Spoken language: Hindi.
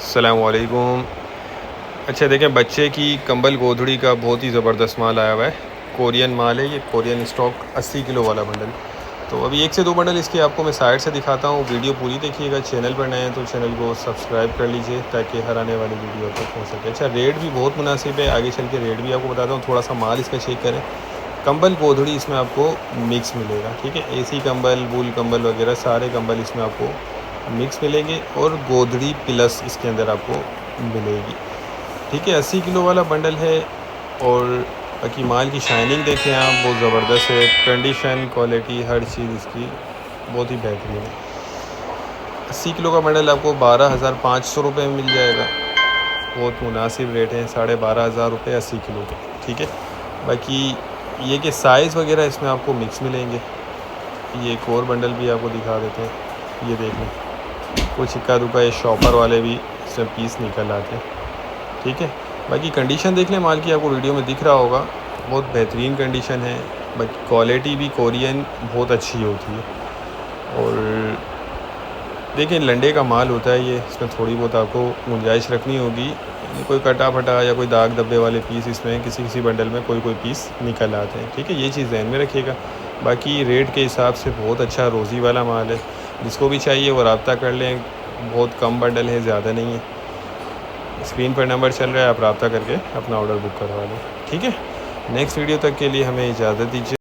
अस्सलाम वालेकुम। अच्छा देखें, बच्चे की कंबल गोधड़ी का बहुत ही ज़बरदस्त माल आया हुआ है। कोरियन माल है ये, कोरियन स्टॉक 80 किलो वाला बंडल। तो अभी 1 से 2 बंडल इसके आपको मैं साइड से दिखाता हूँ। वीडियो पूरी देखिएगा। चैनल पर नए हैं तो चैनल को सब्सक्राइब कर लीजिए ताकि हर आने वाली वीडियो तक पहुँच सके। अच्छा, रेट भी बहुत मुनासिब है। आगे चल के रेट भी आपको बताता हूँ। थोड़ा सा माल इसका चेक करें। कंबल गोधड़ी इसमें आपको मिक्स मिलेगा, ठीक है। एसी कंबल, वूल कंबल वगैरह सारे कंबल इसमें आपको मिक्स मिलेंगे और गोधड़ी प्लस इसके अंदर आपको मिलेगी, ठीक है। 80 किलो वाला बंडल है। और बाकी माल की शाइनिंग देखें आप, बहुत ज़बरदस्त है। कंडीशन, क्वालिटी, हर चीज़ इसकी बहुत ही बेहतरीन है। 80 किलो का बंडल आपको 12,500 रुपये में मिल जाएगा। बहुत मुनासिब रेट है, 12,500 रुपये 80 किलो के, ठीक है। बाकी ये कि साइज़ वगैरह इसमें आपको मिक्स मिलेंगे। ये एक और बंडल भी आपको दिखा देते हैं, ये देख लें। कुछ इक्का दुक्का ये शॉपर वाले भी इसमें पीस निकल आते हैं, ठीक है। बाकी कंडीशन देख लें माल की, आपको वीडियो में दिख रहा होगा, बहुत बेहतरीन कंडीशन है। बाकी क्वालिटी भी कोरियन बहुत अच्छी होती है। और देखिए, लंडे का माल होता है ये, इसमें थोड़ी बहुत आपको गुंजाइश रखनी होगी। कोई कटा फटा या कोई दाग धब्बे वाले पीस इसमें किसी किसी बंडल में कोई पीस निकल आते हैं, ठीक है। ये चीज़ ध्यान में रखिएगा। बाकी रेट के हिसाब से बहुत अच्छा रोज़ी वाला माल है। जिसको भी चाहिए वो रब्ता कर लें। बहुत कम बंडल है, ज़्यादा नहीं है। स्क्रीन पर नंबर चल रहा है, आप रब्ता करके अपना ऑर्डर बुक करवा लें, ठीक है। नेक्स्ट वीडियो तक के लिए हमें इजाज़त दीजिए।